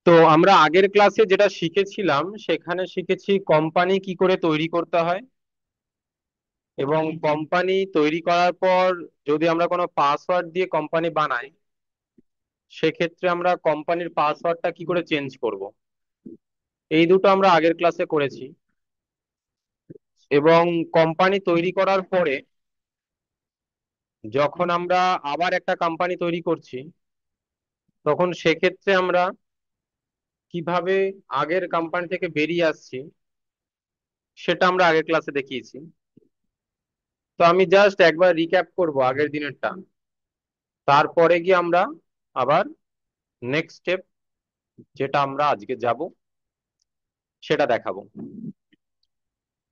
তো আমরা আগের ক্লাসে যেটা শিখেছিলাম সেখানে শিখেছি কোম্পানি কি করে তৈরি করতে হয়, এবং কোম্পানি তৈরি করার পর যদি আমরা কোনো পাসওয়ার্ড দিয়ে কোম্পানি বানাই, সেক্ষেত্রে আমরা কোম্পানির পাসওয়ার্ডটা কি করে চেঞ্জ করব। এই দুটো আমরা আগের ক্লাসে করেছি। এবং কোম্পানি তৈরি করার পরে যখন আমরা আবার একটা কোম্পানি তৈরি করছি, তখন সেক্ষেত্রে আমরা কিভাবে আগের কোম্পানি থেকে বেরিয়ে আসছি সেটা আমরা আগের ক্লাসে দেখিয়েছি। তো আমি জাস্ট একবার রিক্যাপ করব আগের দিনেরটা, তারপরে গিয়ে আমরা আবার নেক্সট স্টেপ যেটা আমরা আজকে যাব সেটা দেখাবো।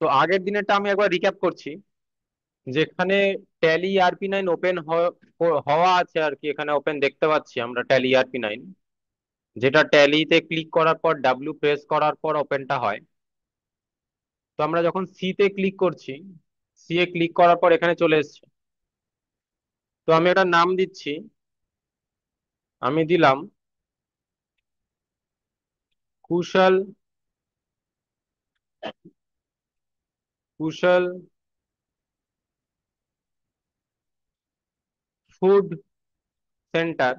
তো আগের দিনেরটা আমি একবার রিক্যাপ করছি। যেখানে ট্যালি ERP9 ওপেন হওয়া আছে আর কি, এখানে ওপেন দেখতে পাচ্ছি আমরা ট্যালি ERP9, যেটা ট্যালিতে ক্লিক করার পর প্রেস করার পর ওপেনটা হয়। তো আমরা যখন সি তে ক্লিক করছি, সি এ ক্লিক করার পর এখানে চলে এসেছে। তো আমি একটা নাম দিচ্ছি, আমি দিলাম কুশল কুশল ফুড সেন্টার।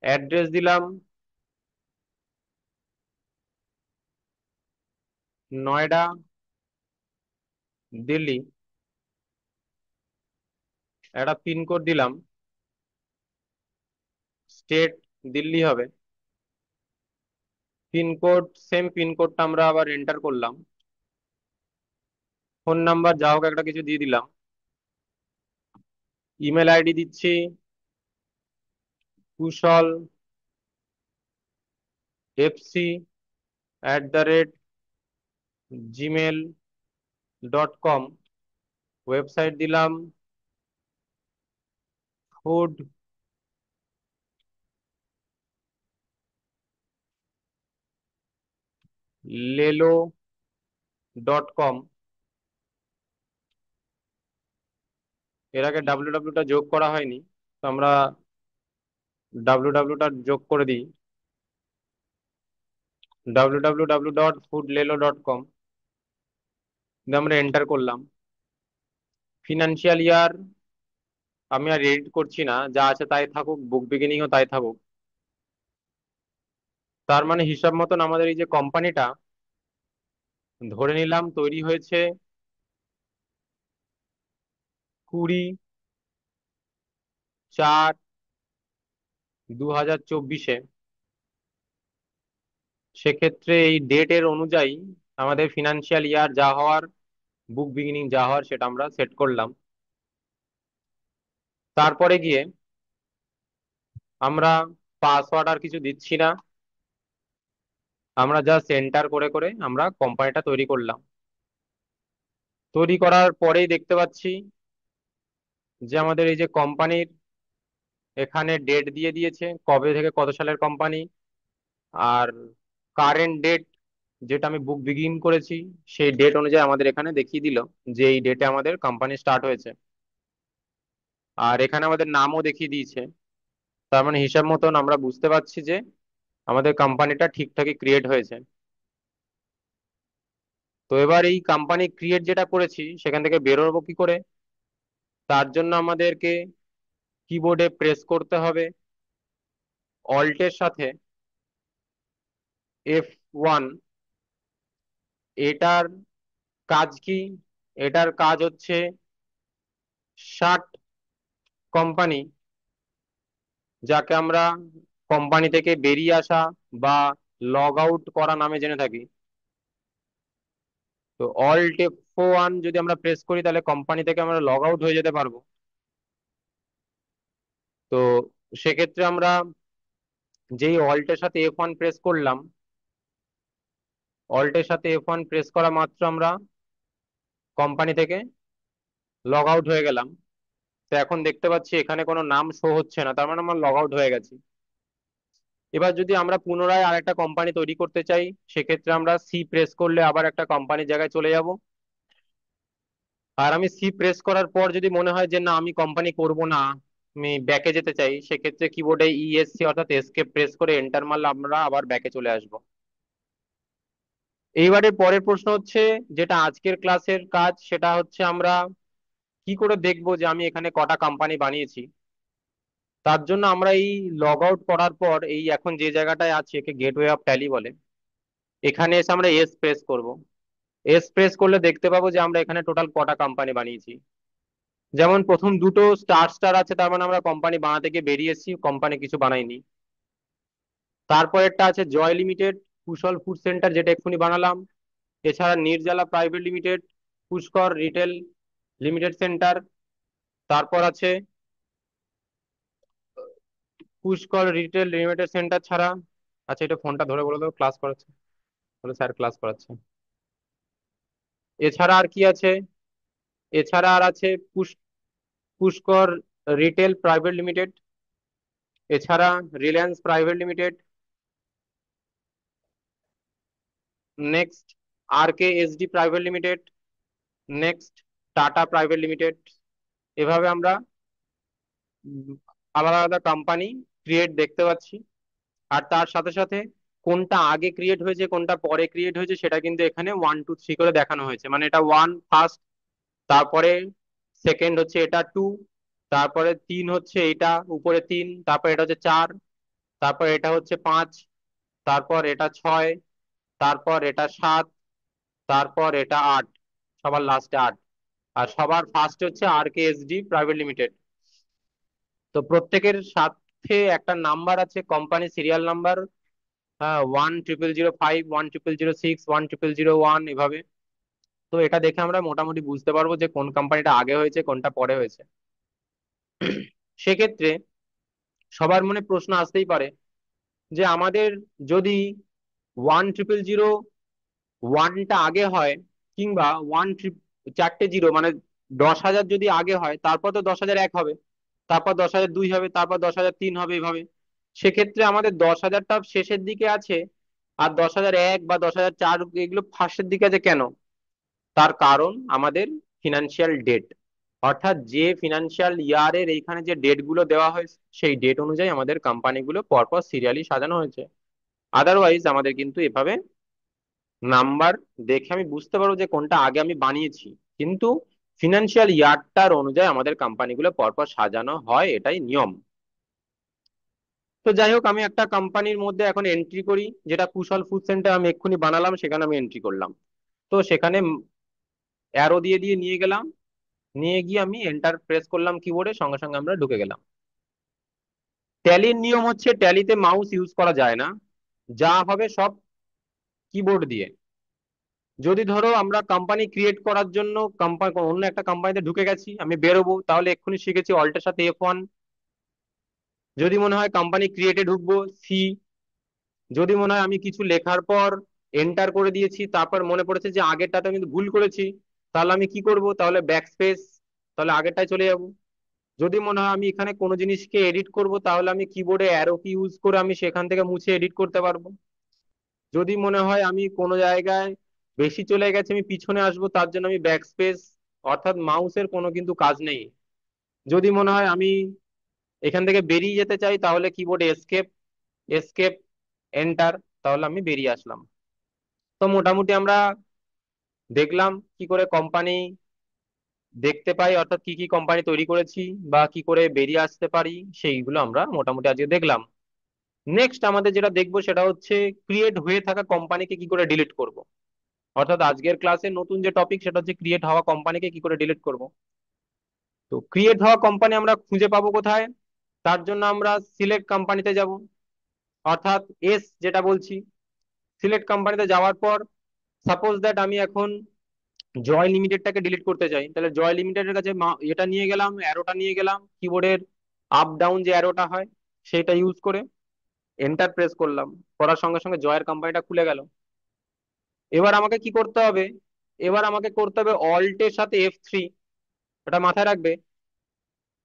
অ্যাড্রেস দিলাম নয়ডা, দিল্লি। একটা পিনকোড দিলাম, স্টেট দিল্লি হবে। পিনকোড, সেম পিনকোডটা আমরা আবার এন্টার করলাম। ফোন নাম্বার যা হোক একটা কিছু দিয়ে দিলাম। ইমেল আইডি দিচ্ছি কুশল fc@gmail.com। ওয়েবসাইট দিলাম ফুড লেলো.com। এর আগে ডাব্লিউ যোগ করা হয়নি, তো আমরা ডাব্লিউটা যোগ করে দিই, www.foodlelo.com। আমরা এন্টার করলাম। ফিনান্সিয়াল ইয়ার আমি আর এডিট করছি না, যা আছে তাই থাকুক, বুক বিগিনিংও তাই থাকুক। তার মানে হিসাব মতন আমাদের এই যে কোম্পানিটা ধরে নিলাম তৈরি হয়েছে 20/4/2024। সেক্ষেত্রে এই ডেটের অনুযায়ী আমাদের ফিনান্সিয়াল ইয়ার যা হওয়ার, বুক বিগিনিং যা হওয়ার সেটা আমরা সেট করলাম। তারপরে গিয়ে আমরা পাসওয়ার্ড আর কিছু দিচ্ছি না, আমরা জাস্ট এন্টার করে করে আমরা কোম্পানিটা তৈরি করলাম। তৈরি করার পরেই দেখতে পাচ্ছি যে আমাদের এই যে কোম্পানির এখানে ডেট দিয়ে দিয়েছে, কবে থেকে কত সালের কোম্পানি। আর কারেন্ট ডেট যেটা আমি বুক বিগিন করেছি, সেই ডেট অনুযায়ী আমাদের এখানে দেখিয়ে দিল যে এই ডেটে আমাদের কোম্পানি স্টার্ট হয়েছে। আর এখানে আমাদের নামও দেখিয়ে দিয়েছে। তার মানে হিসাব মতন আমরা বুঝতে পারছি যে আমাদের কোম্পানিটা ঠিকঠাকই ক্রিয়েট হয়েছে। তো এবার এই কোম্পানি ক্রিয়েট যেটা করেছি সেখান থেকে বেরোবো কি করে, তার জন্য আমাদেরকে কিবোর্ডে প্রেস করতে হবে অল্টের সাথে F1। এটার কাজ কি? এটার কাজ হচ্ছে ষাট কোম্পানি, যাকে আমরা কোম্পানি থেকে বেরিয়ে আসা বা লগ আউট করা নামে জেনে থাকি। তো Alt F1 যদি আমরা প্রেস করি তাহলে কোম্পানি থেকে আমরা লগ আউট হয়ে যেতে পারবো। তো সেক্ষেত্রে আমরা যেই অল্টের সাথে F1 প্রেস করলাম, অল্টের সাথে F1 প্রেস করা মাত্র আমরা কোম্পানি থেকে লগ আউট হয়ে গেলাম। তো এখন দেখতে পাচ্ছি এখানে কোনো নাম শো হচ্ছে না, তার মানে আমরা লগ আউট হয়ে গেছি। এবার যদি আমরা পুনরায় আরেকটা কোম্পানি তৈরি করতে চাই, সেক্ষেত্রে আমরা সি প্রেস করলে আবার একটা কোম্পানির জায়গায় চলে যাব। আর আমি সি প্রেস করার পর যদি মনে হয় যে না আমি কোম্পানি করব না, আমি ব্যাকে যেতে চাই, সেক্ষেত্রে কিবোর্ডে ইএসসি অর্থাৎ এসকেপ প্রেস করে এন্টার মারলে আমরা আবার ব্যাকে চলে আসবো। এইবারে পরের প্রশ্ন হচ্ছে, যেটা আজকের ক্লাসের কাজ, সেটা হচ্ছে আমরা কি করে দেখবো যে আমি এখানে কটা কোম্পানি বানিয়েছি। তার জন্য আমরা এই লগ আউট করার পর এই এখন যে জায়গাটায় আছি একে গেটওয়ে অফ ট্যালি বলে, এখানে এসে আমরা এস প্রেস করব। এস প্রেস করলে দেখতে পাবো যে আমরা এখানে টোটাল কটা কোম্পানি বানিয়েছি। যেমন প্রথম দুটো স্টার স্টার আছে, তার মানে আমরা কোম্পানি বানাতে গিয়ে বেরিয়ে এসেছি, কোম্পানি কিছু বানাইনি। তারপরেরটা আছে Joy limited, Kushal food centre যেটা এক্ষুনি বানালাম, এছাড়া Nirjala private limited, Pushkar retail limited centre, তারপর আছে পুষ্কর রিটেল লিমিটেড সেন্টার ছাড়া। আচ্ছা, এটা ফোনটা ধরে বলে দাও, ক্লাস করাচ্ছে, বলে স্যার ক্লাস করাচ্ছে। এছাড়া আর কি আছে? এছাড়া আর আছে পুষ্কর রিটেল প্রাইভেট লিমিটেড, এছাড়া Reliance private limited, next R K SD private limited, next Tata private limited. এভাবে আমরা উম, আলাদা আলাদা কোম্পানি ক্রিয়েট দেখতে পাচ্ছি। আর তার সাথে সাথে কোনটা আগে ক্রিয়েট হয়েছে কোনটা পরে ক্রিয়েট হয়েছে সেটা কিন্তু এখানে 1 2 3 করে দেখানো হয়েছে, মানে এটা ওয়ান ফার্স্ট, তারপরে সেকেন্ড হচ্ছে এটা টু, তারপরে তিন হচ্ছে এটা উপরে তিন, তারপর এটা হচ্ছে চার, তারপর এটা হচ্ছে পাঁচ, তারপর এটা ছয়, তারপর এটা সাত, তারপর এটা আট, সবার লাস্টে আট। আর সবার ফার্স্ট হচ্ছে R K S D private limited. তো প্রত্যেকের সাথে একটা নাম্বার আছে, কোম্পানি সিরিয়াল নাম্বার, 10005, 10006, 10001, এভাবে। তো এটা দেখে আমরা মোটামুটি বুঝতে পারবো যে কোন কোম্পানিটা আগে হয়েছে কোনটা পরে হয়েছে। সেক্ষেত্রে সবার মনে প্রশ্ন আসতেই পারে যে আমাদের যদি 10001টা আগে হয়, কিংবা চারটে জিরো মানে 10,000 যদি আগে হয়, তারপর তো 10,001 হবে, তারপর 10,002 হবে, তারপর 10,003 হবে, এভাবে। সেক্ষেত্রে আমাদের 10,000টা শেষের দিকে আছে, আর 10,001 বা 10,004 এগুলো ফার্স্টের দিকে আছে কেন? তার কারণ আমাদের ফিনান্সিয়াল ডেট, অর্থাৎ যে ফিনান্সিয়াল ইয়ারের এইখানে যে ডেট গুলো দেওয়া হয়েছে সেই ডেট অনুযায়ী আমাদের কোম্পানিগুলো পরপর সিরিয়ালি সাজানো হয়েছে। আদারওয়াইজ আমাদের কিন্তু এভাবে নাম্বার দেখে আমি বুঝতে পারবো যে কোনটা আগে আমি বানিয়েছি, কিন্তু ফিনান্সিয়াল ইয়ারটার অনুযায়ী আমাদের কোম্পানিগুলো পরপর সাজানো হয়, এটাই নিয়ম। তো যাই হোক, আমি একটা কোম্পানির মধ্যে এখন এন্ট্রি করি, যেটা কুশল ফুড সেন্টার আমি এক্ষুনি বানালাম, সেখানে আমি এন্ট্রি করলাম। তো সেখানে অ্যারো দিয়ে দিয়ে নিয়ে গেলাম, নিয়ে গিয়ে আমি এন্টার প্রেস করলাম কিবোর্ডে, সঙ্গে সঙ্গে আমরা ঢুকে গেলাম। ট্যালির নিয়ম হচ্ছে ট্যালিতে মাউস ইউজ করা যায় না, যা হবে সব কিবোর্ড দিয়ে। যদি ধরো আমরা কোম্পানি ক্রিয়েট করার জন্য কোম্পানি অন্য একটা কোম্পানিতে ঢুকে গেছি, আমি বেরোবো, তাহলে এক্ষুনি শিখেছি অল্টের সাথে F1। যদি মনে হয় কোম্পানি ক্রিয়েটে ঢুকবো, সি। যদি মনে হয় আমি কিছু লেখার পর এন্টার করে দিয়েছি, তারপর মনে পড়েছে যে আগেরটাতে আমি কিন্তু ভুল করেছি, তাহলে আমি কি করব? তাহলে ব্যাক স্পেস, তাহলে আগেরটায় চলে যাব। যদি মনে হয় আমি এখানে কোনো জিনিসকে এডিট করব, তাহলে আমি কিবোর্ডে অ্যারো কি ইউজ করে আমি সেখান থেকে মুছে এডিট করতে পারবো। যদি মনে হয় আমি কোনো জায়গায় বেশি চলে গেছে, আমি পিছনে আসবো, তার জন্য আমি ব্যাক স্পেস, অর্থাৎ মাউসের কোনো কিন্তু কাজ নেই। যদি মনে হয় আমি এখান থেকে বেরিয়ে যেতে চাই, তাহলে কিবোর্ডে এসকেপ, এসকেপ, এন্টার, তাহলে আমি বেরিয়ে আসলাম। তো মোটামুটি আমরা দেখলাম কি করে কোম্পানি দেখতে পাই, অর্থাৎ কি কি কোম্পানি তৈরি করেছি বা কি করে বেরিয়ে আসতে পারি, সেইগুলো আমরা মোটামুটি আজকে দেখলাম। নেক্সট আমাদের যেটা দেখবো সেটা হচ্ছে ক্রিয়েট হয়ে থাকা কোম্পানিকে কি করে ডিলিট করব। অর্থাৎ আজকের ক্লাসে নতুন যে টপিক সেটা হচ্ছে ক্রিয়েট হওয়া কোম্পানিকে কি করে ডিলিট করব। তো ক্রিয়েট হওয়া কোম্পানি আমরা খুঁজে পাবো কোথায়? তার জন্য আমরা সিলেক্ট কোম্পানিতে যাব, অর্থাৎ এস যেটা বলছি। সিলেক্ট কোম্পানিতে যাওয়ার পর সাপোজ দ্যাট আমি এখন জয় লিমিটেডটাকে ডিলিট করতে চাই, তাহলে জয় লিমিটেডের কাছে এটা নিয়ে গেলাম, অ্যারোটা নিয়ে গেলাম, কিবোর্ডের আপ ডাউন যে অ্যারোটা হয় সেটা ইউজ করে এন্টার প্রেস করলাম, করার সঙ্গে সঙ্গে জয়ের কোম্পানিটা খুলে গেল। এবার আমাকে কি করতে হবে? এবার আমাকে করতে হবে অল্টের সাথে F3, এটা মাথায় রাখবে।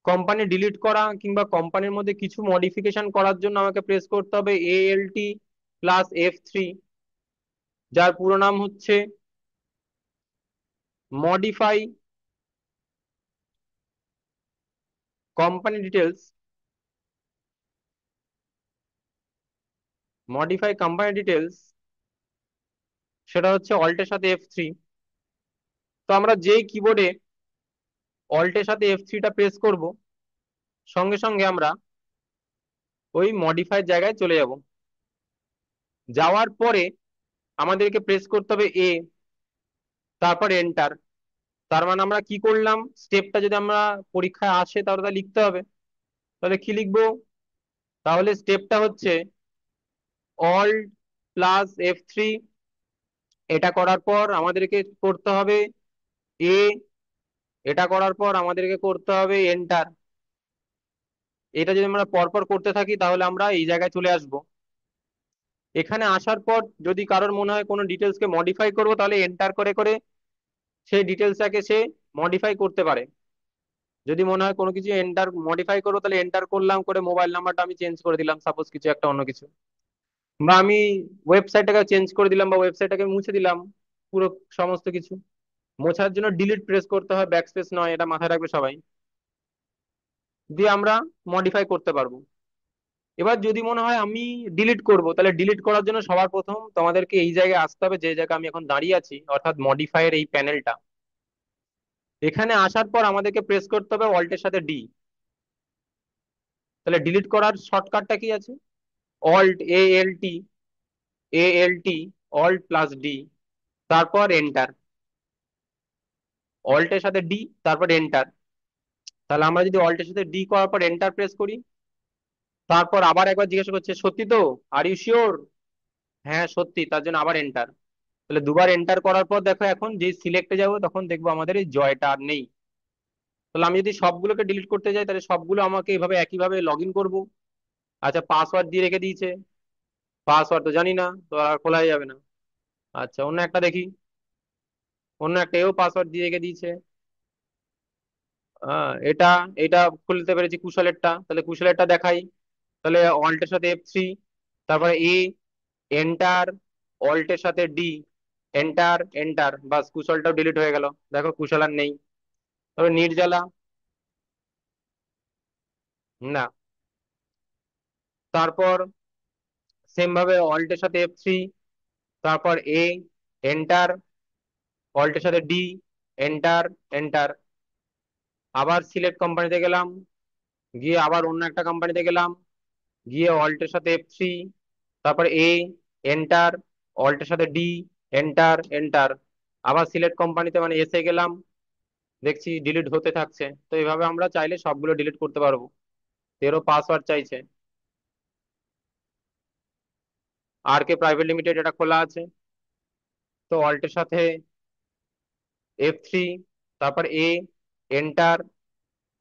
কোম্পানি ডিলিট করা কিংবা কোম্পানির মধ্যে কিছু মডিফিকেশন করার জন্য আমাকে প্রেস করতে হবে ALT+F3, যার পুরো নাম হচ্ছে modify company details, modify company details, সেটা হচ্ছে অল্টের সাথে F3। তো আমরা যেই কিবোর্ডে অল্টের সাথে F3টা প্রেস করব, সঙ্গে সঙ্গে আমরা ওই মডিফাই জায়গায় চলে যাব। যাওয়ার পরে আমাদেরকে প্রেস করতে হবে তারপর এন্টার। তার মানে আমরা কি করলাম, স্টেপটা যদি আমরা পরীক্ষায় আসে তাহলে তা লিখতে হবে। তাহলে কি লিখবো? তাহলে স্টেপটা হচ্ছে অল্ট প্লাস F3। এটা করার পর আমাদেরকে করতে হবে এ, এটা করার পর আমাদেরকে করতে হবে এন্টার। এটা যদি আমরা পরপর করতে থাকি তাহলে আমরা এই জায়গায় চলে আসব। এখানে আসার পর যদি কারোর মনে হয় কোনো ডিটেলসকে মডিফাই করবো, তাহলে এন্টার করে করে সেই ডিটেলসটাকে সে মডিফাই করতে পারে। যদি মনে হয় কোনো কিছু এন্টার মডিফাই করবো, তাহলে এন্টার করলাম, করে মোবাইল নাম্বারটা আমি চেঞ্জ করে দিলাম, সাপোজ কিছু একটা অন্য কিছু, বা আমি ওয়েবসাইটটাকে চেঞ্জ করে দিলাম, বা ওয়েবসাইটটাকে মুছে দিলাম পুরো সমস্ত কিছু। মোছার জন্য ডিলিট প্রেস করতে হয়, ব্যাকস্পেস নয়, এটা মাথায় রাখবে সবাই। দিয়ে আমরা মডিফাই করতে পারবো। এবার যদি মনে হয় আমি ডিলিট করব, তাহলে ডিলিট করার জন্য সবার প্রথম তোমাদেরকে এই জায়গায় আসতে হবে, যে জায়গায় আমি এখন দাঁড়িয়ে আছি, অর্থাৎ মডিফাইয়ের এই প্যানেলটা। এখানে আসার পর আমাদেরকে প্রেস করতে হবে অল্টের সাথে ডি। তাহলে ডিলিট করার শর্টকাটটা কি আছে? Alt ALT, ALT, alt plus D, তারপর এন্টার। অল্টের সাথে ডি, তারপর এন্টার। তাহলে আমরা যদি অল্টের সাথে ডি করার পর এন্টার প্রেস করি, তারপর আবার একবার জিজ্ঞাসা করছে সত্যি তো, আর ইউ শিওর? হ্যাঁ সত্যি, তার জন্য আবার এন্টার। তাহলে দুবার এন্টার করার পর দেখো এখন যে সিলেক্টে যাবো, তখন দেখবো আমাদের এই জয়টা আর নেই। তাহলে আমি যদি সবগুলোকে ডিলিট করতে যাই, তাহলে সবগুলো আমাকে এভাবে একইভাবে লগ ইন করবো। আচ্ছা, পাসওয়ার্ড দিয়ে রেখে দিয়েছে, পাসওয়ার্ড তো জানি না, তো আর খোলাই যাবে না। আচ্ছা, অন্য একটা দেখি, অন্য একটা এও পাসওয়ার্ড দিয়ে রেখে দিয়েছে। এটা এটা খুলতে পেরেছি কুশলেরটা, তাহলে কুশলেরটা দেখাই। তাহলে অল্টের সাথে F3, তারপরে এন্টার, অল্টের সাথে ডি, এন্টার এন্টার, বাস কুশলটাও ডিলিট হয়ে গেল। দেখো কুশল আর নেই। তবে নির্জালা, না। তারপর সেম ভাবে অল্টের সাথে F3, তারপর এন্টার, অল্টের সাথে ডি, এন্টার এন্টার। আবার সিলেক্ট কোম্পানিতে গেলাম, গিয়ে আবার অন্য একটা কোম্পানিতে গেলাম, গিয়ে অল্টের সাথে F3, তারপর এন্টার, অল্টের সাথে ডি, এন্টার এন্টার। আবার সিলেক্ট কোম্পানিতে মানে এসে গেলাম, দেখছি ডিলিট হতে থাকছে। তো এইভাবে আমরা চাইলে সবগুলো ডিলিট করতে পারবো। এরও পাসওয়ার্ড চাইছে। আর কে প্রাইভেট লিমিটেড এটা খোলা আছে। তো অল্টের সাথে F3, তারপর এন্টার,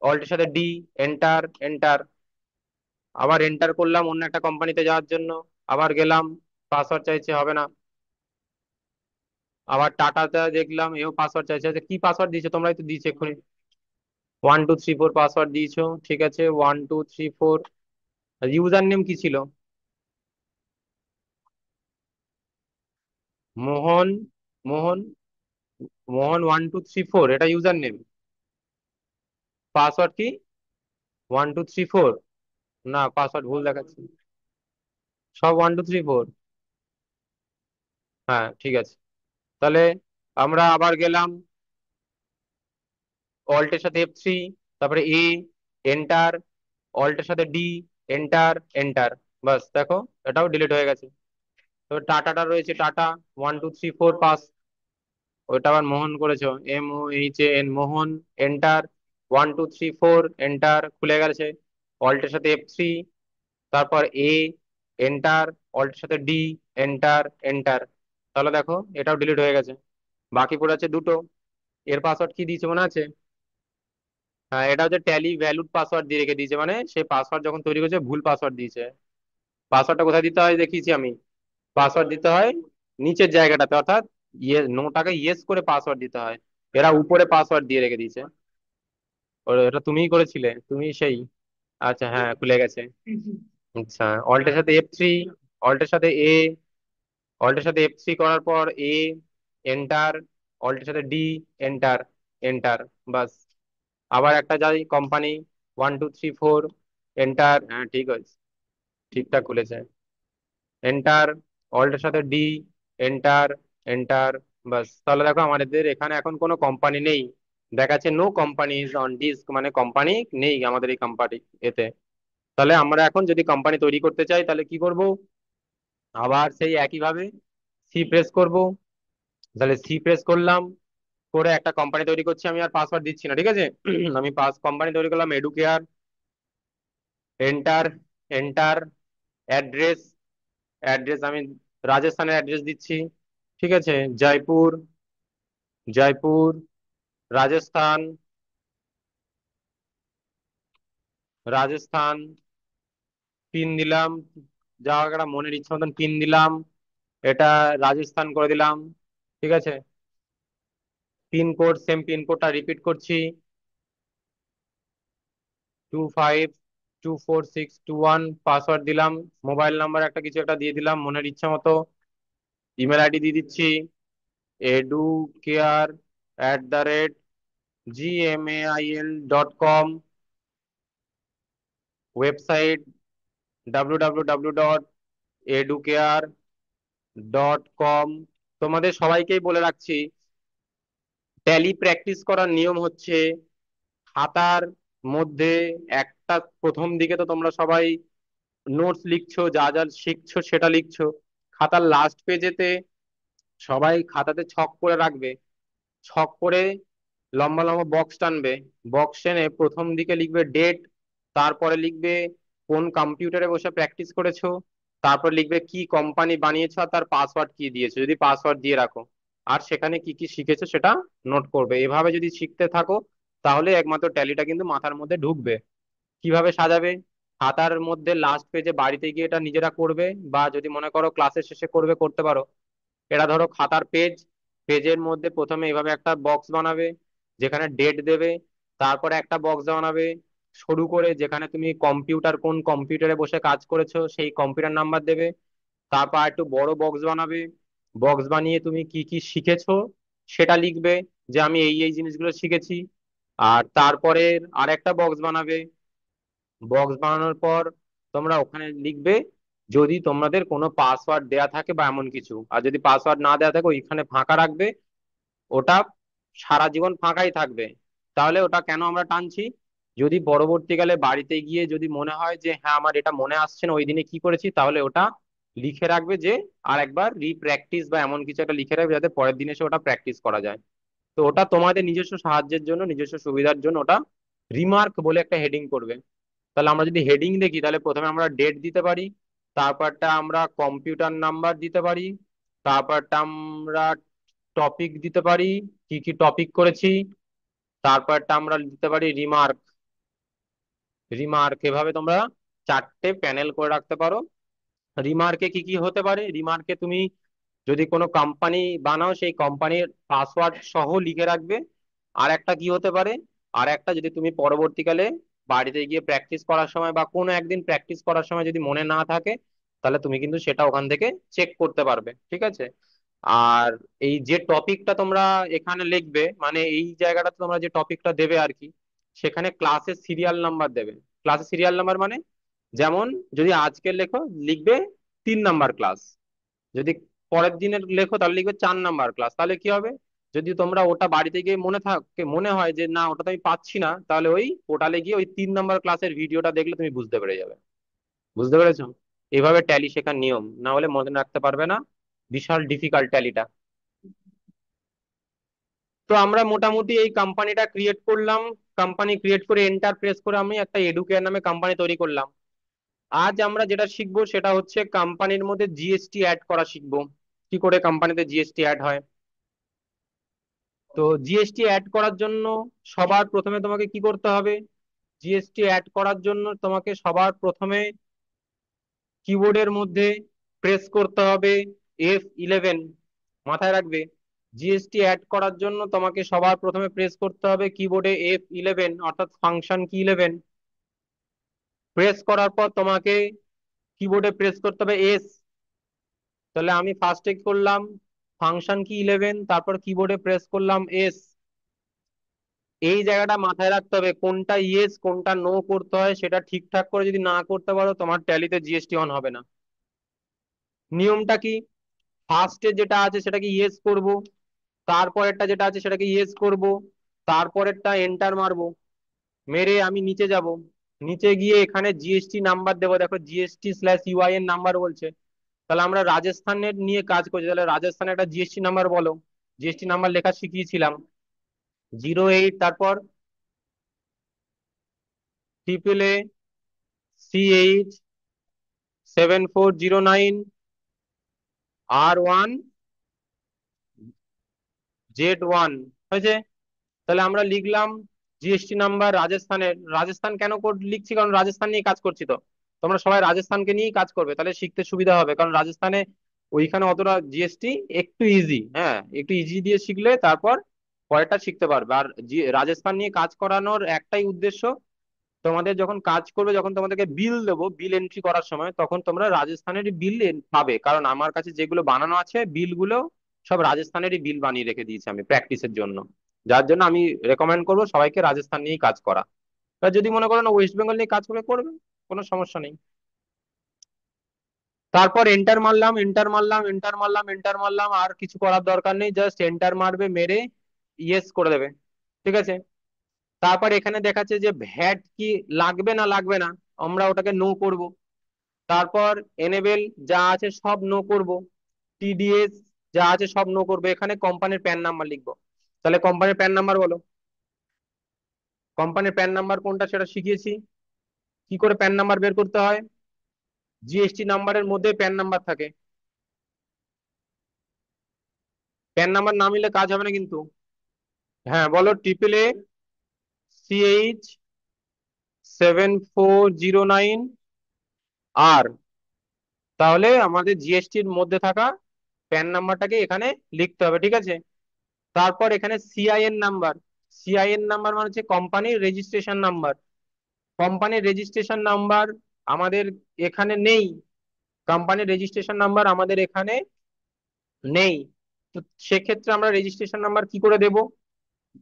অল্টের সাথে ডি, এন্টার এন্টার। আবার এন্টার করলাম অন্য একটা কোম্পানিতে যাওয়ার জন্য, আবার গেলাম, পাসওয়ার্ড চাইছে, হবে না। আবার টাটাতে দেখলাম, এও পাসওয়ার্ড চাইছে। আচ্ছা, কি পাসওয়ার্ড দিয়েছো তোমরাই তো দিয়েছো এক্ষুনি, 1234 পাসওয়ার্ড দিয়েছো, ঠিক আছে 1234। ইউজার নেম কি ছিল? মোহন, মোহন, মোহন 1234, এটা ইউজার নেম। পাসওয়ার্ড কি? 1234? না, পাসওয়ার্ড ভুল দেখাচ্ছে, সব 1234। হ্যাঁ ঠিক আছে। তাহলে আমরা আবার গেলাম অল্টের সাথে F3, তারপরে এন্টার, অল্টের সাথে ডি, এন্টার এন্টার। বাস দেখো এটাও ডিলিট হয়ে গেছে। তো টাটাটা রয়েছে, টাটা 1234 পাস, ওইটা আবার মোহন করেছো, MOHAN, মোহন, এন্টার, 1234 এন্টার, খুলে গেছে। অল্টের সাথে F3, তারপর এন্টার, অল্টের সাথে ডি, এন্টার এন্টার। তাহলে দেখো এটাও ডিলিট হয়ে গেছে। বাকি পড়ে আছে দুটো। এর পাসওয়ার্ড কি দিয়েছে মনে আছে? হ্যাঁ, এটা হচ্ছে ট্যালি ভ্যালুড পাসওয়ার্ড দিয়ে রেখে দিয়েছে, মানে সে পাসওয়ার্ড যখন তৈরি করেছে ভুল পাসওয়ার্ড দিয়েছে। পাসওয়ার্ডটা কোথায় দিতে হয় দেখিয়েছি আমি। পাসওয়ার্ড দিতে হয় নিচের জায়গাটাতে, অর্থাৎ নোটাকে ইয়েস করে পাসওয়ার্ড দিতে হয়। এরা উপরে পাসওয়ার্ড দিয়ে রেখে দিয়েছে। এটা তুমিই করেছিলে, তুমি সেই। আচ্ছা হ্যাঁ, খুলে গেছে। আচ্ছা, অল্টের সাথে F3, অল্টের সাথে অল্টের সাথে F3 করার পর এন্টার, অল্টের সাথে ডি, এন্টার এন্টার। বাস। আবার একটা যাই কোম্পানি, 1 2 3 4, এন্টার। হ্যাঁ ঠিক আছে, ঠিকঠাক খুলেছে। এন্টার, অল্টের সাথে ডি, এন্টার, এন্টার। বাস, তাহলে দেখো আমাদের এখানে এখন কোনো কোম্পানি নেই, দেখাচ্ছে no company is on disk, মানে কোম্পানি নেই আমাদের এই কোম্পানি এতে। তাহলে আমরা এখন যদি কোম্পানি তৈরি করতে চাই তাহলে কি করব? আবার সেই একইভাবে সি প্রেস করব। তাহলে সি প্রেস করলাম, করে একটা কোম্পানি তৈরি করছি। আমি আর পাসওয়ার্ড দিচ্ছি না, ঠিক আছে? আমি কোম্পানি তৈরি করলাম educare. Enter, enter. Address, address আমি রাজস্থানের অ্যাড্রেস দিচ্ছি, ঠিক আছে? জয়পুর, জয়পুর, রাজস্থান, রাজস্থান। পিন দিলাম, জায়গাটা মনের ইচ্ছা মতন পিন দিলাম। এটা রাজস্থান করে দিলাম, ঠিক আছে? পিনকোড, সেম পিনকোডটা রিপিট করছি, 252462 1। পাসওয়ার্ড দিলাম। মোবাইল নাম্বার একটা কিছু একটা দিয়ে দিলাম মনের ইচ্ছা মতো। ইমেল আইডি দিয়ে দিচ্ছি, educare@gmail.com। Website www.educare.com। তোমাদের সবাইকেই বলে রাখছি, ট্যালি প্র্যাকটিস করার নিয়ম হচ্ছে খাতার মধ্যে একটা, প্রথম দিকে তো তোমরা সবাই নোটস লিখছো, যা যা শিখছো সেটা লিখছো। খাতার লাস্ট পেজেতে সবাই খাতাতে ছক করে রাখবে, ছক করে লম্বা লম্বা বক্স টানবে। বক্স টেনে প্রথম দিকে লিখবে ডেট, তারপরে লিখবে কোন কম্পিউটারে বসে প্র্যাকটিস করেছো, তারপর লিখবে কি কোম্পানি বানিয়েছো আর তার পাসওয়ার্ড কি দিয়েছো যদি পাসওয়ার্ড দিয়ে রাখো। আর সেখানে কি কি শিখেছো সেটা নোট করবে। এভাবে যদি শিখতে থাকো তাহলে একমাত্র ট্যালিটা কিন্তু মাথার মধ্যে ঢুকবে। কিভাবে সাজাবে? খাতার মধ্যে লাস্ট পেজে বাড়িতে গিয়ে এটা নিজেরা করবে, বা যদি মনে করো ক্লাসের শেষে করবে করতে পারো। এটা ধরো খাতার পেজ, পেজের মধ্যে প্রথমে এইভাবে একটা বক্স বানাবে যেখানে ডেট দেবে। তারপরে একটা বক্স বানাবে শুরু করে যেখানে তুমি কম্পিউটার, কোন কম্পিউটারে বসে কাজ করেছো সেই কম্পিউটার নাম্বার দেবে। তারপর একটু বড় বক্স বানাবে, বক্স বানিয়ে তুমি কি কি শিখেছো সেটা লিখবে, যে আমি এই এই জিনিসগুলো শিখেছি। আর তারপরে আর একটা বক্স বানাবে। বক্স বানানোর পর তোমরা ওখানে লিখবে যদি তোমাদের কোনো পাসওয়ার্ড দেয়া থাকে বা এমন কিছু। আর যদি পাসওয়ার্ড না দেয়া থাকে ওইখানে ফাঁকা রাখবে, ওটা সারা জীবন ফাঁকাই থাকবে। তাহলে ওটা কেন আমরা টানছি? যদি পরবর্তীকালে বাড়িতে গিয়ে যদি মনে হয় যে হ্যাঁ আমার এটা মনে আসছে না ওই দিনে কি করেছি, তাহলে ওটা লিখে রাখবে, যে আর একবার রিপ্র্যাকটিস বা এমন কিছু একটা লিখে রাখবে যাতে পরের দিনে এসে ওটা প্র্যাকটিস করা যায়। তো ওটা তোমাদের নিজস্ব সাহায্যের জন্য, নিজস্ব সুবিধার জন্য ওটা রিমার্ক বলে একটা হেডিং করবে। তাহলে আমরা যদি হেডিং দেখি তাহলে প্রথমে আমরা ডেট দিতে পারি, তারপরটা আমরা কম্পিউটার নাম্বার দিতে পারি, তারপরটা আমরা টপিক দিতে পারি, কি কি টপিক করেছি, তারপরটা আমরা দিতে পারি রিমার্ক। রিমার্ক এভাবে তোমরা চারটে প্যানেল করে রাখতে পারো। রিমার্কে কি কি হতে পারে? রিমার্কে তুমি যদি কোনো কোম্পানি বানাও সেই কোম্পানির পাসওয়ার্ড সহ লিখে রাখবে। আর একটা কি হতে পারে, আর একটা যদি তুমি পরবর্তীকালে বাড়িতে গিয়ে প্র্যাকটিস করার সময় বা কোনো একদিন প্র্যাকটিস করার সময় যদি মনে না থাকে তাহলে তুমি কিন্তু সেটা ওখান থেকে চেক করতে পারবে, ঠিক আছে? আর এই যে টপিকটা তোমরা এখানে লিখবে, মানে এই জায়গাটাতে তোমরা যে টপিকটা দেবে আর কি, সেখানে ক্লাসের সিরিয়াল নাম্বার দেবে। ক্লাসের সিরিয়াল নাম্বার মানে, যেমন যদি আজকের লেখো লিখবে 3 নাম্বার ক্লাস, যদি পরের দিনের লেখো তাহলে লিখবে 4 নাম্বার ক্লাস। তাহলে কি হবে, যদি তোমরা ওটা বাড়িতে গিয়ে মনে থাকে, মনে হয় যে না ওটা তো আমি পাচ্ছি না, তাহলে ওই পোর্টালে গিয়ে ওই 3 নাম্বার ক্লাসের ভিডিওটা দেখলে তুমি বুঝতে পেরে যাবে। বুঝতে পেরেছো? এভাবে ট্যালি শেখার নিয়ম, না হলে মনে রাখতে পারবে না, বিশাল ডিফিকাল্ট ট্যালিটা। তো আমরা মোটামুটি এই কোম্পানিটা ক্রিয়েট করলাম। কোম্পানি ক্রিয়েট করে এন্টার প্রেস করে আমি একটা এডুকেয়ার নামে কোম্পানি তৈরি করলাম। আজ আমরা যেটা শিখবো সেটা হচ্ছে কোম্পানির মধ্যে জিএসটি অ্যাড করা শিখবো, কি করে কোম্পানিতে জিএসটি অ্যাড হয়। তো জিএসটি অ্যাড করার জন্য সবার প্রথমে তোমাকে কি করতে হবে? জিএসটি অ্যাড করার জন্য তোমাকে সবার প্রথমে কিবোর্ডের মধ্যে প্রেস করতে হবে F11। মাথায় রাখবে, জিএসটি অ্যাড করার জন্য তোমাকে সবার প্রথমে প্রেস করতে হবে কিবোর্ডে F11, অর্থাৎ ফাংশন কি 11। প্রেস করার পর তোমাকে কিবোর্ডে প্রেস করতে হবে এস। তাহলে আমি ফার্স্টে করলাম ফাংশন কি 11, তারপর কিবোর্ডে প্রেস করলাম এস। এই জায়গাটা মাথায় রাখতে হবে, কোনটা ইয়েস কোনটা নো করতে হয় সেটা ঠিকঠাক করে যদি না করতে পারো তোমার ট্যালিতে জিএসটি অন হবে না। নিয়মটা কি, ফার্স্টে যেটা আছে সেটাকে ইয়েস করব, তারপরেরটা যেটা আছে সেটাকে ইয়েস করব, তারপরেরটা এন্টার মারবো, মেরে আমি নিচে যাব, নিচে গিয়ে এখানে জিএসটি নাম্বার দেবো, দেখো GST/UIN নাম্বার বলছে। তাহলে আমরা রাজস্থানের নিয়ে কাজ করছি, তাহলে রাজস্থানের একটা জিএসটি নাম্বার বলো। জিএসটি নাম্বার লেখা শিখিয়েছিলাম, 08, তারপর AAA/CH7409R1Z1 হয়েছে। তাহলে আমরা লিখলাম জিএসটি নাম্বার রাজস্থানের। রাজস্থান কেন কোড লিখছি, কারণ রাজস্থান নিয়ে কাজ করছি তো। তোমরা সবাই রাজস্থানকে নিয়েই কাজ করবে, তাহলে শিখতে সুবিধা হবে, কারণ রাজস্থানে ওইখানে অতটা জিএসটি একটু ইজি, হ্যাঁ একটু ইজি দিয়ে শিখলে তারপর পরেরটা শিখতে পারবে। আর রাজস্থান নিয়ে কাজ করানোর একটাই উদ্দেশ্য, তোমাদের যখন কাজ করবে, যখন তোমাদেরকে বিল দেবো, বিল এন্ট্রি করার সময় তখন তোমরা রাজস্থানেরই বিল পাবে, কারণ আমার কাছে যেগুলো বানানো আছে বিলগুলো সব রাজস্থানেরই বিল বানিয়ে রেখে দিয়েছি আমি প্র্যাকটিসের জন্য। যার জন্য আমি রেকমেন্ড করবো সবাইকে রাজস্থান নিয়েই কাজ করা। এবার যদি মনে করো না ওয়েস্ট বেঙ্গল নিয়ে কাজ করবে, করবে, কোনো সমস্যা নেই। তারপর এন্টার মারলাম, এন্টার মারলাম, এন্টার মারলাম, এন্টার মারলাম, আর কিছু করার দরকার নেই, জাস্ট এন্টার মারবে, মেরে ইয়েস করে দেবে। ঠিক আছে। তারপর এখানে দেখাচ্ছে যে ভ্যাট কি লাগবে না লাগবে না, আমরা ওটাকে নো করব। তারপর এনেবেল যা আছে সব নো করব, টিডিএস যা আছে সব নো করবো, এখানে কোম্পানির প্যান নাম্বার লিখবো। তাহলে কোম্পানির প্যান নাম্বার বলো। কোম্পানির প্যান নাম্বার কোনটা সেটা শিখিয়েছি, কি করে প্যান নাম্বার বের করতে হয়। জিএসটি নাম্বারের মধ্যে প্যান নাম্বার থাকে, প্যান নাম্বার না মিলে কাজ হবে না কিন্তু। হ্যাঁ বলো, AAA/CH7409R, তাহলে আমাদের জিএসটির মধ্যে থাকা প্যান নাম্বারটাকে এখানে লিখতে হবে, ঠিক আছে। তারপর এখানে সিআইএন নাম্বার, সিআইএন নাম্বার মানে হচ্ছে কোম্পানির রেজিস্ট্রেশন নাম্বার। কোম্পানির রেজিস্ট্রেশন নাম্বার আমাদের এখানে নেই, কোম্পানির রেজিস্ট্রেশন নাম্বার আমাদের এখানে নেই। তো সেক্ষেত্রে আমরা রেজিস্ট্রেশন নাম্বার কি করে দেব,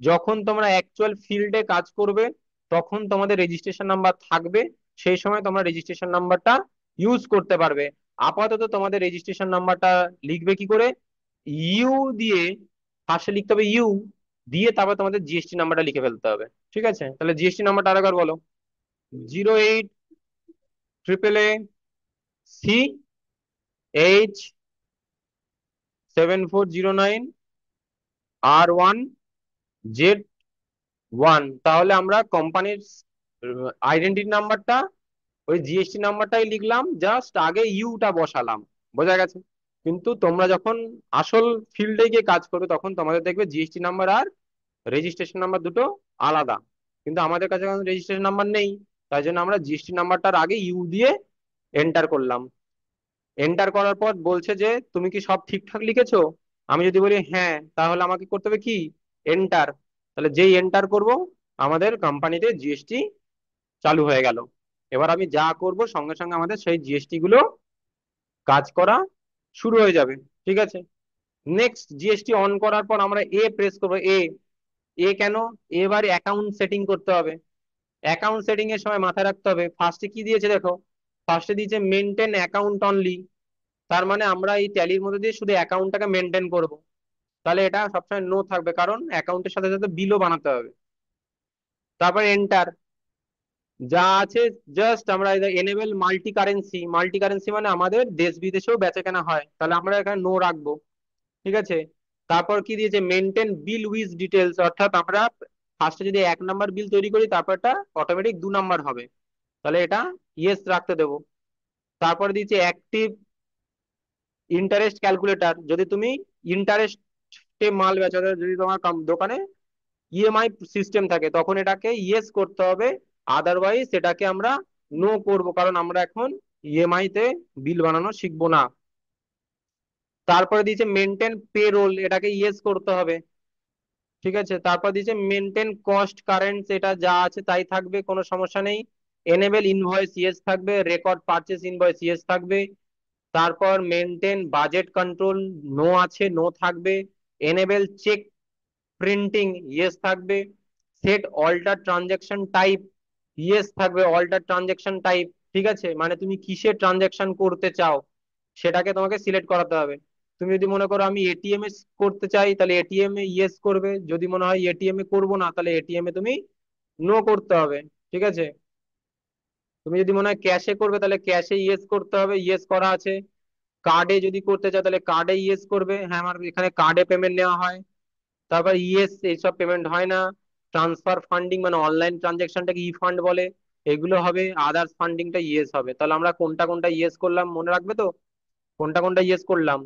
যখন তোমরা অ্যাকচুয়াল ফিল্ডে কাজ করবে তখন তোমাদের রেজিস্ট্রেশন নাম্বার থাকবে, সেই সময় তোমরা রেজিস্ট্রেশন নাম্বারটা ইউজ করতে পারবে। আপাতত তোমাদের রেজিস্ট্রেশন নাম্বারটা লিখবে কি করে, ইউ দিয়ে, ফার্স্টে লিখতে হবে ইউ, দিয়ে তারপর তোমাদের জিএসটি নাম্বারটা লিখে ফেলতে হবে। ঠিক আছে, তাহলে জিএসটি নাম্বারটা আরেকবার বলো। 08AAA/7409R1Z1। তাহলে আমরা কোম্পানির আইডেন্টিটি নাম্বারটা ওই জিএসটি নাম্বারটাই লিখলাম, জাস্ট আগে ইউটা বসালাম, বোঝা গেছে। কিন্তু তোমরা যখন আসল ফিল্ডে গিয়ে কাজ করবে তখন তোমাদের দেখবে জিএসটি নাম্বার আর রেজিস্ট্রেশন নাম্বার দুটো আলাদা। কিন্তু আমাদের কাছে এখন রেজিস্ট্রেশন নাম্বার নেই, তাই জন্য আমরা জিএসটি নাম্বারটার আগে ইউ দিয়ে এন্টার করলাম। এন্টার করার পর বলছে যে তুমি কি সব ঠিকঠাক লিখেছো। আমি যদি বলি হ্যাঁ, তাহলে আমাকে করতে হবে কি, এন্টার। তাহলে যেই এন্টার করব আমাদের কোম্পানিতে জিএসটি চালু হয়ে গেল। এবার আমি যা করব সঙ্গে সঙ্গে আমাদের সেই জিএসটি গুলো কাজ করা শুরু হয়ে যাবে। ঠিক আছে। নেক্সট জিএসটি অন করার পর আমরা এ প্রেস করবো। এ, এ কেন, এবার অ্যাকাউন্ট সেটিং করতে হবে। অ্যাকাউন্ট সেটিং এর সময় মাথায় রাখতে হবে ফার্স্টে কি দিয়েছে দেখো, ফার্স্টে দিয়েছে মেনটেন অ্যাকাউন্ট অনলি, তার মানে আমরা এই ট্যালির মধ্যে দিয়ে শুধু অ্যাকাউন্টটাকে মেনটেন করব। তাহলে এটা সবসময় নো থাকবে, কারণ অ্যাকাউন্টের সাথে সাথে বিলও বানাতে হবে। তারপর এন্টার যা আছে, জাস্ট আমরা enable multi currency, multi currency মানে আমাদের দেশ বিদেশেও বেচা কেনা হয়, তাহলে আমরা এখানে নো রাখবো। ঠিক আছে। তারপর কি দিয়েছে, মেনটেন বিল উইথ ডিটেলস, অর্থাৎ আমরা ফার্স্টে যদি 1 নাম্বার বিল তৈরি করি তারপরটা অটোমেটিক 2 নাম্বার হবে, তাহলে এটা ইয়েস রাখতে দেবো। তারপরে দিয়েছে অ্যাক্টিভ ইন্টারেস্ট ক্যালকুলেটর, যদি তুমি ইন্টারেস্টে মাল বেচো, অর্থাৎ যদি তোমার দোকানে ইএমআই সিস্টেম থাকে তখন এটাকে ইয়েস করতে হবে, আদারওয়াইজ এটাকে আমরা নো করব, কারণ আমরা এখন ইএমআই তে বিল বানানো শিখবো না। তারপরে দিয়েছে মেনটেন পে রোল, এটাকে ইয়েস করতে হবে। ঠিক আছে। তারপর দিয়েছে মেনটেন কস্ট কারেন্ট, এটা যা আছে তাই থাকবে, কোনো সমস্যা নেই। এনেবেল ইনভয়েস ইয়েস থাকবে, রেকর্ড পারচেস ইনভয়েস ইয়েস থাকবে। তারপর মেনটেন বাজেট কন্ট্রোল, নো আছে, নো থাকবে। এনেবেল চেক প্রিন্টিং ইয়েস থাকবে। Set alter transaction type, yes থাকবে অল্টার ট্রানজাকশন টাইপ। ঠিক আছে, মানে তুমি কিসের ট্রানজাকশন করতে চাও সেটাকে তোমাকে সিলেক্ট করাতে হবে। তুমি যদি মনে করো আমি এটিএম এ করতে চাই, তাহলে এটিএম এ ইয়েস করবে। যদি মনে হয় এটিএম এ করবো না, তাহলে এটিএম এ তুমি নো করতে হবে। ঠিক আছে, তুমি যদি মনে হয় ক্যাশে করবে, তাহলে ক্যাশে ইয়েস করতে হবে, ইয়েস করা আছে। কার্ডে যদি করতে চাও, তাহলে কার্ডে ইয়েস করবে, হ্যাঁ আমার এখানে কার্ডে পেমেন্ট নেওয়া হয়। তারপর ইএস এইসব পেমেন্ট হয় না। ট্রান্সফার ফান্ডিং মানে অনলাইন ট্রানজাকশনটাকে ই ফান্ড বলে, এগুলো হবে। আদার্স ফান্ডিংটা ইয়েস হবে। তাহলে আমরা কোনটা কোনটা ইয়েস করলাম মনে রাখবে তো? কোনটা কোনটা ইয়েস করলাম?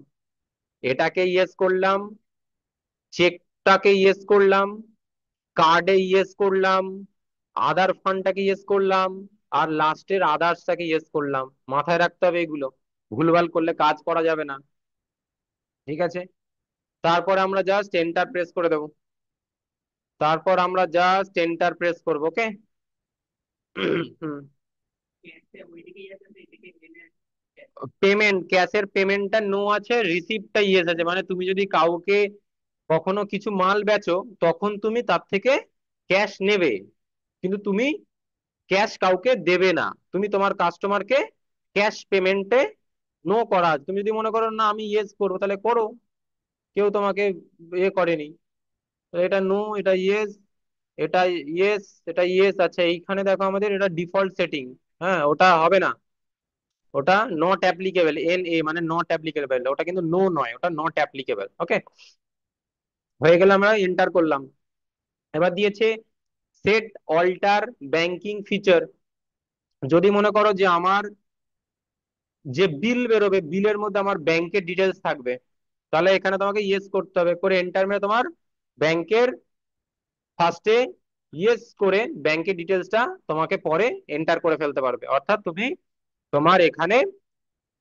এটাকে ইয়েস করলাম, চেকটাকে ইয়েস করলাম, কার্ডে ইয়েস করলাম, আদার ফান্ডটাকে ইয়েস করলাম, আর লাস্টের আদার্সটাকে ইয়েস করলাম। মাথায় রাখতে হবে এগুলো, ভুলভাল করলে কাজ করা যাবে না। ঠিক আছে, তারপরে আমরা জাস্ট এন্টার প্রেস করে দেবো। তারপর আমরা জাস্ট এন্টার প্রেস করবো, ওকে। পেমেন্ট, ক্যাশের পেমেন্টটা নো আছে, রিসিপ্টটা ইয়েস আছে। মানে তুমি যদি কাউকে কখনো কিছু মাল বেচো, তখন তুমি তার থেকে ক্যাশ নেবে, কিন্তু তুমি ক্যাশ কাউকে দেবে না। তুমি তোমার কাস্টমারকে ক্যাশ পেমেন্টে নো করা আছে। তুমি যদি মনে করো না আমি ইয়েস করবো, তাহলে করো, কেউ তোমাকে করেনি। তো এটা নো, এটা ইয়েস, এটা ইয়েস, এটা ইয়েস আছে। এইখানে দেখো আমাদের এটা ডিফল্ট সেটিং, হ্যাঁ ওটা হবে না। ওটা নট অ্যাপ্লিকেবল, এন এ মানে নট অ্যাপ্লিকেবল, ওটা কিন্তু নো নয়, ওটা নট অ্যাপ্লিকেবল। ওকে, হয়ে গেলে আমরা এন্টার করলাম। এবার দিয়েছে সেট অল্টার ব্যাংকিং ফিচার। যদি মনে করো যে আমার যে বিল বেরোবে, বিলের মধ্যে আমার ব্যাংকের ডিটেলস থাকবে, তাহলে এখানে তোমাকে ইয়েস করতে হবে। করে এন্টার মেরে তোমার ব্যাংকের ফার্স্টে ইয়েস করে ব্যাংকের ডিটেলসটা তোমাকে পরে এন্টার করে ফেলতে পারবে। অর্থাৎ তুমি তোমার এখানে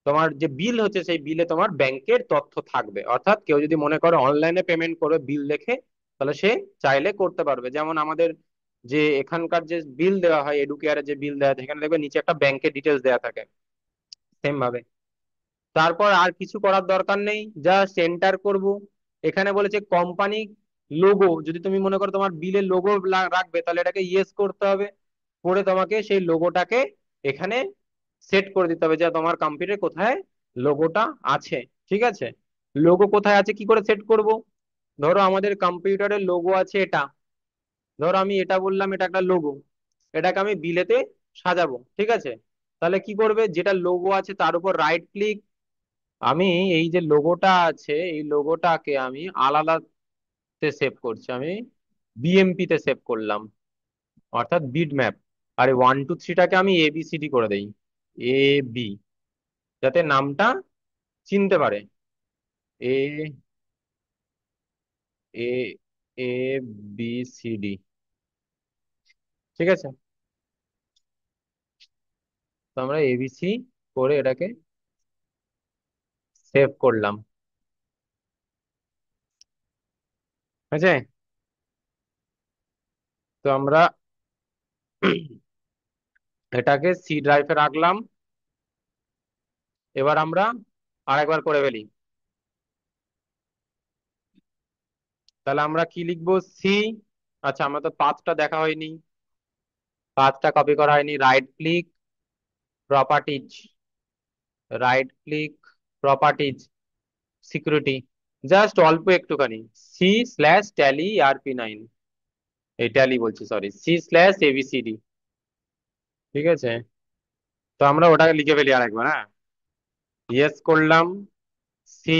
তোমার যে বিল হচ্ছে সেই বিলে তোমার ব্যাংকের তথ্য থাকবে। অর্থাৎ কেউ যদি মনে করে অনলাইনে পেমেন্ট করবে বিল দেখে, তাহলে সে চাইলে করতে পারবে। যেমন আমাদের যে এখানকার যে বিল দেওয়া হয়, এডুকেয়ারের যে বিল দেওয়া হয়, সেখানে দেখবে নিচে একটা ব্যাংকের ডিটেলস দেওয়া থাকে, সেম ভাবে। তারপর আর কিছু করার দরকার নেই, জাস্ট এন্টার করব। এখানে বলেছে কোম্পানি লোগো, যদি তুমি মনে করো তোমার বিলে লোগো রাখবে, তাহলে এটাকে ইয়েস করতে হবে। করে তোমাকে সেই লোগোটাকে এখানে সেট করে দিতে হবে, যে তোমার কম্পিউটারে কোথায় লোগোটা আছে। ঠিক আছে, লোগো কোথায় আছে কি করে সেট করব? ধরো আমাদের কম্পিউটারের লোগো আছে এটা, ধরো আমি এটা বললাম এটা একটা লোগো, এটাকে আমি বিলেতে সাজাবো। ঠিক আছে, তাহলে কি করবে, যেটা লোগো আছে তার উপর রাইট ক্লিক। আমি এই যে লোগোটা আছে, এই লোগোটাকে আমি আলাদাতে সেভ করছি, আমি বিএমপি তে সেভ করলাম, অর্থাৎ বিট ম্যাপ। আর ওয়ান টু থ্রিটাকে আমি এবিসিডি করে দেই, এ বি, যাতে নামটা চিনতে পারে। এ এ এ বি সি ডি। ঠিক আছে, তো আমরা এবিসি করে এটাকে সেভ করলাম। ঠিক আছে, তো আমরা এটাকে সি ড্রাইভে রাখলাম। এবার আমরা আরেকবার করে ফেলি। তাহলে আমরা কি লিখবো, সি, আচ্ছা আমরা তো পাথটা দেখা হয়নি, পাথটা কপি করা হয়নি। Right click, properties, right click, properties, security, just অল্প একটুখানি, সি স্ল্যাশ ট্যালি আরপি 9, এই ট্যালি বলছি সরি, সি স্ল্যাশ এবিসিডি। ঠিক আছে, তো আমরা ওটাকে লিখে ফেলি আরেকবার, হ্যাঁ। ইয়েস করলাম, C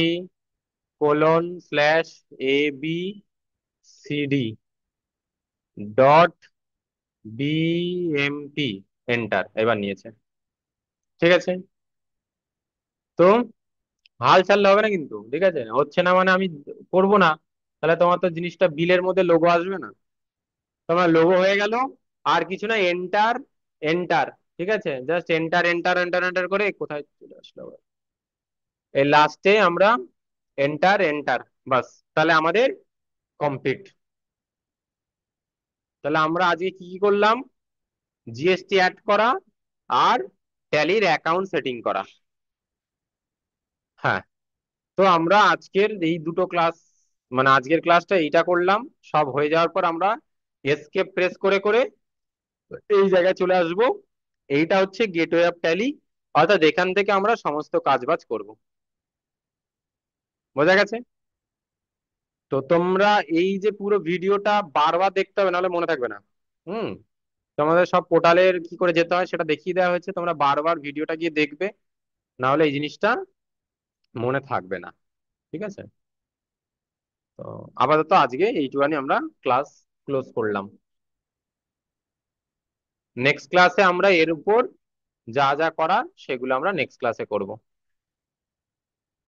colon slash A B C D dot BMP, enter. এবার নিয়েছে। ঠিক আছে, তো হাল ছাড়লে হবে না কিন্তু। ঠিক আছে, হচ্ছে না মানে আমি করবো না, তাহলে তোমার তো জিনিসটা বিলের মধ্যে লোগো আসবে না। তোমার লোগো হয়ে গেল, আর কিছু না, এন্টার, এন্টার। ঠিক আছে, just enter enter enter enter করে কোথায় চলে আসলো আবার? এই লাস্টে আমরা এন্টার এন্টার, বাস, তাহলে আমাদের কমপ্লিট। তাহলে আমরা আজকে কি কি করলাম, জিএসটি অ্যাড করা আর ট্যালির অ্যাকাউন্ট সেটিং করা। হ্যাঁ, তো আমরা আজকের এই দুটো ক্লাস, মানে আজকের ক্লাসটা এইটা করলাম। সব হয়ে যাওয়ার পর আমরা এসকেপ প্রেস করে করে এই জায়গায় চলে আসবো। এইটা হচ্ছে গেটওয়ে অফ ট্যালি, অর্থাৎ এখান থেকে আমরা সমস্ত কাজবাজ করব। বোঝা গেছে? তো তোমরা এই যে পুরো ভিডিওটা বারবার দেখতে হবে, নাহলে মনে থাকবে না। হুম। তোমাদের সব পোর্টালের কি করে যেতে হয় সেটা দেখিয়ে দেওয়া হয়েছে, তোমরা বারবার ভিডিওটা গিয়ে দেখবে, না হলে এই জিনিসটা মনে থাকবে না। ঠিক আছে? তো আপাতত আজকে এইটুখানি আমরা ক্লাস ক্লোজ করলাম। নেক্সট ক্লাসে আমরা এর উপর যা যা করা সেগুলো আমরা নেক্সট ক্লাসে করব।